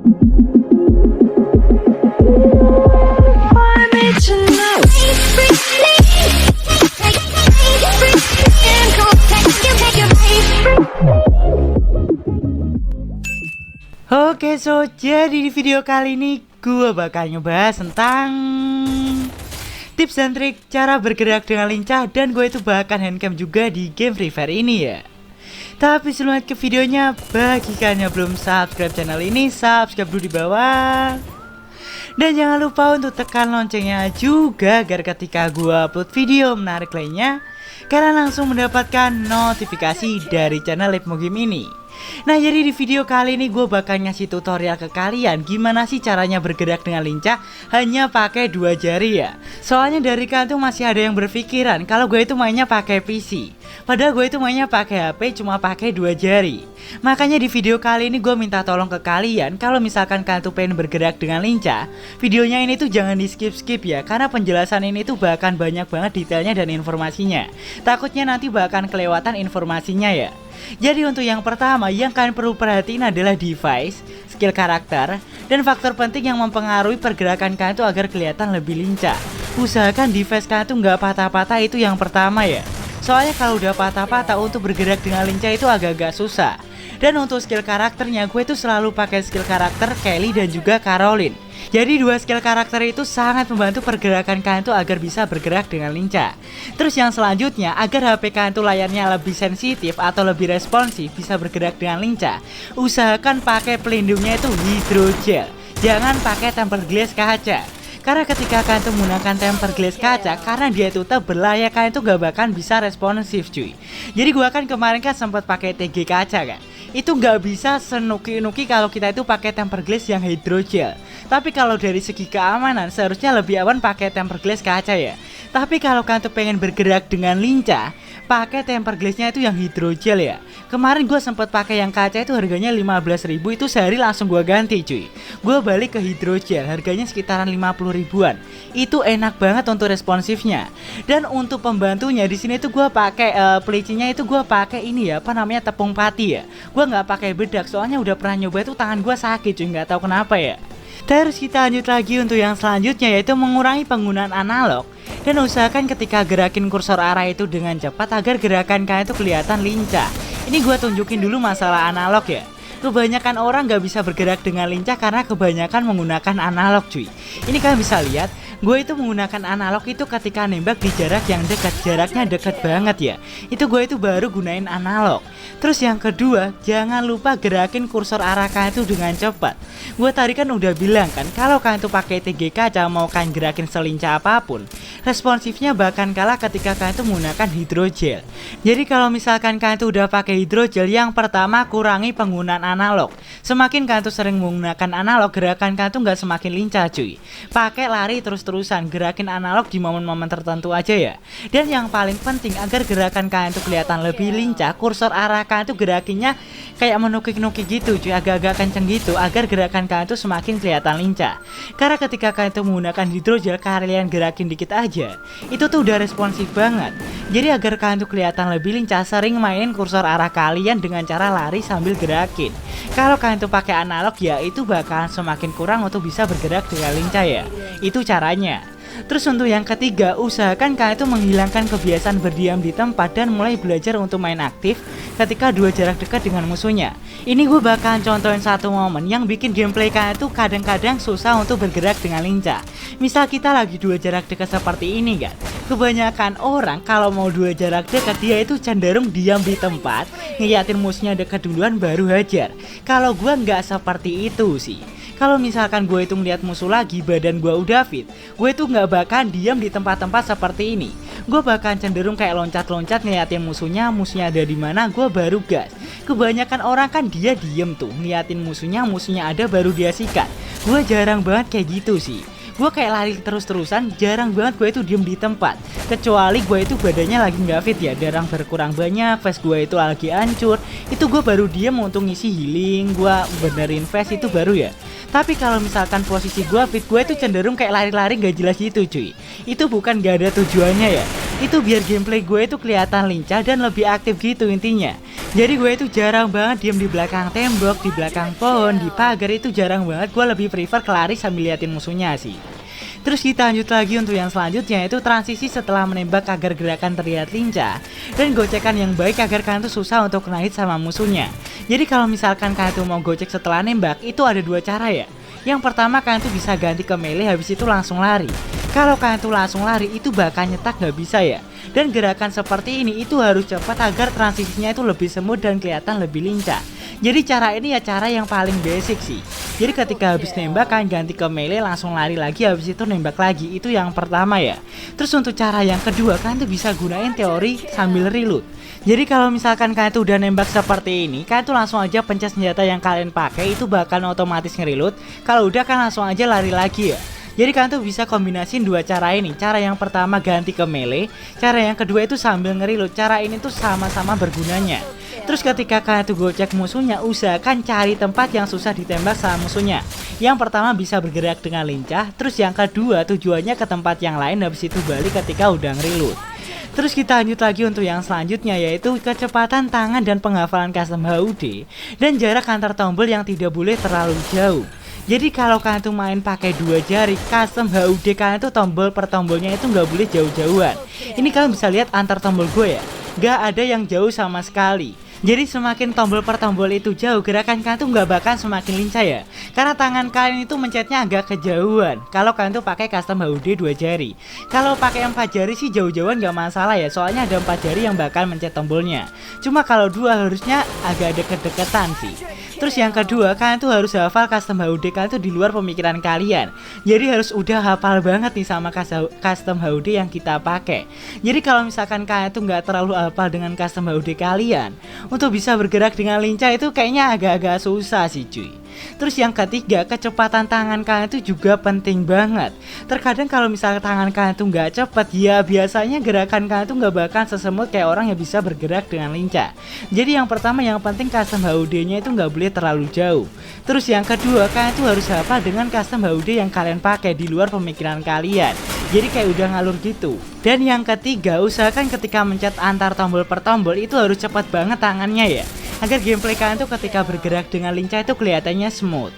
Oke, jadi di video kali ini gue bakal ngebahas tentang tips dan trik cara bergerak dengan lincah, dan gue itu bahkan handcam juga di game Free Fire ini ya. Tapi sebelum lanjut ke videonya, bagi kalian yang belum subscribe channel ini, subscribe dulu di bawah. Dan jangan lupa untuk tekan loncengnya juga, agar ketika gue upload video menarik lainnya, kalian langsung mendapatkan notifikasi dari channel Lipmo Game ini. Nah, jadi di video kali ini gue bakal ngasih tutorial ke kalian gimana sih caranya bergerak dengan lincah hanya pakai 2 jari ya. Soalnya dari kalian tuh masih ada yang berpikiran kalau gue itu mainnya pakai PC, padahal gue itu mainnya pakai HP cuma pakai 2 jari. Makanya di video kali ini gue minta tolong ke kalian, kalau misalkan kalian tuh pengen bergerak dengan lincah, videonya ini tuh jangan di skip ya, karena penjelasan ini tuh bahkan banyak banget detailnya dan informasinya. Takutnya nanti bahkan kelewatan informasinya ya. Jadi untuk yang pertama yang kalian perlu perhatiin adalah device, skill karakter, dan faktor penting yang mempengaruhi pergerakan kalian tuh agar kelihatan lebih lincah. Usahakan device kalian tuh nggak patah-patah, itu yang pertama ya. Soalnya kalau udah patah-patah untuk bergerak dengan lincah itu agak-agak susah. Dan untuk skill karakternya, gue tuh selalu pakai skill karakter Kelly dan juga Caroline. Jadi 2 skill karakter itu sangat membantu pergerakan kalian tuh agar bisa bergerak dengan lincah. Terus yang selanjutnya, agar HP kalian tuh layarnya lebih sensitif atau lebih responsif, bisa bergerak dengan lincah, usahakan pakai pelindungnya itu hydrogel. Jangan pakai tempered glass kaca. Karena ketika kalian tuh menggunakan tempered glass kaca, karena dia itu tebel, layar kalian tuh gak bahkan bisa responsif cuy. Jadi gua kan kemarin kan sempat pakai TG kaca kan, itu nggak bisa senuki-nuki kalau kita itu pakai tempered glass yang hydrogel. Tapi kalau dari segi keamanan seharusnya lebih aman pakai tempered glass kaca ya. Tapi kalau kalian tuh pengen bergerak dengan lincah, pakai tempered glassnya itu yang hydrogel ya. Kemarin gue sempat pakai yang kaca itu harganya 15.000, itu sehari langsung gue ganti cuy. Gue balik ke hydrogel, harganya sekitaran 50 ribuan. Itu enak banget untuk responsifnya. Dan untuk pembantunya di sini tuh gue pakai pelicinya itu gue pakai ini ya, apa namanya, tepung pati ya. Gue nggak pakai bedak soalnya udah pernah nyoba itu tangan gue sakit cuy, nggak tahu kenapa ya. Terus kita lanjut lagi untuk yang selanjutnya, yaitu mengurangi penggunaan analog. Dan usahakan ketika gerakin kursor arah itu dengan cepat agar gerakan kalian itu kelihatan lincah. Ini gue tunjukin dulu masalah analog ya. Kebanyakan orang gak bisa bergerak dengan lincah karena kebanyakan menggunakan analog cuy. Ini kalian bisa lihat, gue itu menggunakan analog itu ketika nembak di jarak yang dekat, jaraknya dekat banget ya. Itu gue itu baru gunain analog. Terus yang kedua, jangan lupa gerakin kursor arah kalian itu dengan cepat. Gue tadi kan udah bilang kan, kalau kalian tuh pakai TG kaca mau kalian gerakin selincah apapun, responsifnya bahkan kalah ketika kalian tuh menggunakan hydrogel. Jadi kalau misalkan kalian tuh udah pakai hydrogel, yang pertama kurangi penggunaan analog. Semakin kalian tuh sering menggunakan analog, gerakan kalian tuh nggak semakin lincah cuy. Pakai lari terus-terusan, gerakin analog di momen-momen tertentu aja ya. Dan yang paling penting agar gerakan kalian tuh kelihatan lebih lincah, kursor arah kalian tuh gerakinnya kayak menukik-nukik gitu cuy, agak-agak kenceng gitu, agar gerakan kalian tuh semakin kelihatan lincah. Karena ketika kalian tuh menggunakan hydrogel, kalian gerakin dikit aja, itu tuh udah responsif banget. Jadi agar kalian tuh kelihatan lebih lincah, sering mainin kursor arah kalian dengan cara lari sambil gerakin. Kalau kalian tuh pakai analog ya, itu bakalan semakin kurang untuk bisa bergerak dengan lincah ya. Itu caranya. Terus untuk yang ketiga, usahakan kalian itu menghilangkan kebiasaan berdiam di tempat dan mulai belajar untuk main aktif ketika 2 jarak dekat dengan musuhnya. Ini gue bakalan contohin satu momen yang bikin gameplay kalian itu kadang-kadang susah untuk bergerak dengan lincah. Misal kita lagi 2 jarak dekat seperti ini kan, kebanyakan orang kalau mau 2 jarak dekat dia itu cenderung diam di tempat, ngeliatin musuhnya dekat duluan baru hajar. Kalau gue nggak seperti itu sih. Kalau misalkan gue itu ngeliat musuh lagi, badan gue udah fit, gue itu nggak bakal diam di tempat-tempat seperti ini. Gue bakal cenderung kayak loncat-loncat ngeliatin musuhnya ada di mana, gue baru gas. Kebanyakan orang kan dia diem tuh, ngeliatin musuhnya ada baru dia sikat. Gue jarang banget kayak gitu sih. Gue kayak lari terus-terusan, jarang banget gue itu diem di tempat. Kecuali gue itu badannya lagi nggak fit ya, darah berkurang banyak, face gue itu lagi hancur, itu gue baru diem untuk ngisi healing, gue benerin face itu baru ya. Tapi kalau misalkan posisi gue fit, gue itu cenderung kayak lari-lari gak jelas gitu cuy. Itu bukan gak ada tujuannya ya, itu biar gameplay gue itu kelihatan lincah dan lebih aktif gitu intinya. Jadi gue itu jarang banget diem di belakang tembok, di belakang pohon, di pagar, itu jarang banget. Gue lebih prefer kelari sambil liatin musuhnya sih. Terus kita lanjut lagi untuk yang selanjutnya, itu transisi setelah menembak agar gerakan terlihat lincah, dan gocekan yang baik agar kalian tuh susah untuk kena hit sama musuhnya. Jadi kalau misalkan kalian tuh mau gocek setelah nembak, itu ada dua cara ya. Yang pertama, kalian tuh bisa ganti ke melee, habis itu langsung lari. Kalau kalian tuh langsung lari, itu bakal nyetak nggak bisa ya. Dan gerakan seperti ini itu harus cepat agar transisinya itu lebih smooth dan kelihatan lebih lincah. Jadi cara ini ya cara yang paling basic sih. Jadi ketika habis nembak kan ganti ke melee, langsung lari lagi, habis itu nembak lagi. Itu yang pertama ya. Terus untuk cara yang kedua, kan tuh bisa gunain teori sambil reload. Jadi kalau misalkan kalian tuh udah nembak seperti ini, kalian tuh langsung aja pencet senjata yang kalian pakai, itu bakal otomatis nge-reload. Kalau udah kan langsung aja lari lagi ya. Jadi kalian tuh bisa kombinasiin dua cara ini. Cara yang pertama ganti ke melee, cara yang kedua itu sambil nge-reload. Cara ini tuh sama-sama bergunanya. Terus ketika kalian tuh gocek musuhnya, usahakan cari tempat yang susah ditembak sama musuhnya. Yang pertama bisa bergerak dengan lincah, terus yang kedua tujuannya ke tempat yang lain, habis itu balik ketika udah nge-reload. Terus kita lanjut lagi untuk yang selanjutnya, yaitu kecepatan tangan dan penghafalan custom HUD dan jarak antar tombol yang tidak boleh terlalu jauh. Jadi kalau kalian tuh main pakai dua jari, custom HUD kalian tuh tombol per tombolnya itu nggak boleh jauh-jauhan. Ini kalian bisa lihat antar tombol gue ya, nggak ada yang jauh sama sekali. Jadi semakin tombol per tombol itu jauh, gerakan kalian tuh nggak bakal semakin lincah ya. Karena tangan kalian itu mencetnya agak kejauhan. Kalau kalian tuh pakai custom HUD 2 jari. Kalau pakai 4 jari sih jauh-jauhan nggak masalah ya. Soalnya ada 4 jari yang bakal mencet tombolnya. Cuma kalau 2 harusnya agak deket-deketan sih. Terus yang kedua, kalian tuh harus hafal custom HUD kalian tuh di luar pemikiran kalian. Jadi harus udah hafal banget nih sama custom HUD yang kita pakai. Jadi kalau misalkan kalian tuh nggak terlalu hafal dengan custom HUD kalian, untuk bisa bergerak dengan lincah itu kayaknya agak-agak susah sih cuy. Terus yang ketiga, kecepatan tangan kalian itu juga penting banget. Terkadang kalau misalnya tangan kalian tuh nggak cepet, ya biasanya gerakan kalian tuh nggak bakal sesemut kayak orang yang bisa bergerak dengan lincah. Jadi yang pertama yang penting custom HUD-nya itu nggak boleh terlalu jauh. Terus yang kedua, kalian tuh harus hafal dengan custom HUD yang kalian pakai di luar pemikiran kalian. Jadi kayak udah ngalur gitu. Dan yang ketiga, usahakan ketika mencet antar tombol per tombol itu harus cepat banget tangannya ya, agar gameplay kalian tuh ketika bergerak dengan lincah itu kelihatannya smooth.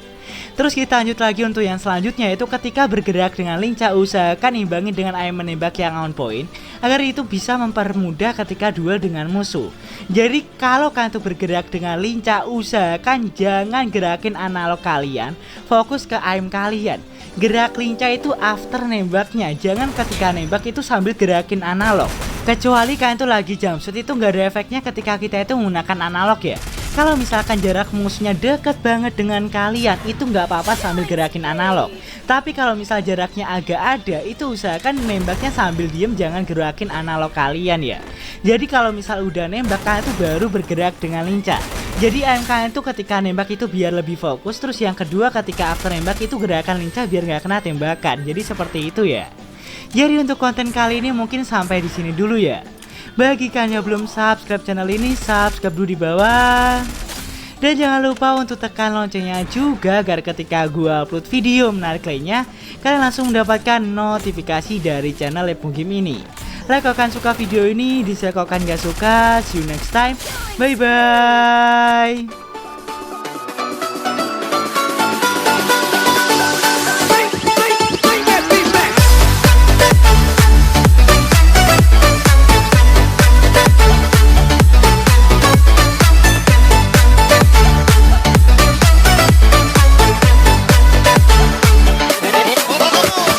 Terus kita lanjut lagi untuk yang selanjutnya, yaitu ketika bergerak dengan lincah usahakan imbangi dengan aim menembak yang on point, agar itu bisa mempermudah ketika duel dengan musuh. Jadi kalau kalian tuh bergerak dengan lincah, usahakan jangan gerakin analog kalian, fokus ke aim kalian. Gerak lincah itu after nembaknya, jangan ketika nembak itu sambil gerakin analog. Kecuali kalian tuh lagi jumpsuit, itu nggak ada efeknya ketika kita itu menggunakan analog ya. Kalau misalkan jarak musuhnya deket banget dengan kalian, itu nggak apa-apa sambil gerakin analog. Tapi kalau misal jaraknya agak ada, itu usahakan nembaknya sambil diem, jangan gerakin analog kalian ya. Jadi kalau misal udah nembak, kalian tuh baru bergerak dengan lincah. Jadi aim kalian tuh ketika nembak itu biar lebih fokus. Terus yang kedua, ketika after nembak itu gerakan lincah biar nggak kena tembakan. Jadi seperti itu ya. Jadi untuk konten kali ini mungkin sampai di sini dulu ya. Bagi kalian yang belum subscribe channel ini, subscribe dulu di bawah. Dan jangan lupa untuk tekan loncengnya juga agar ketika gua upload video menarik lainnya, kalian langsung mendapatkan notifikasi dari channel Lepung Game ini. Like kalau kalian suka video ini, dislike kalau kalian gak suka. See you next time. Bye bye.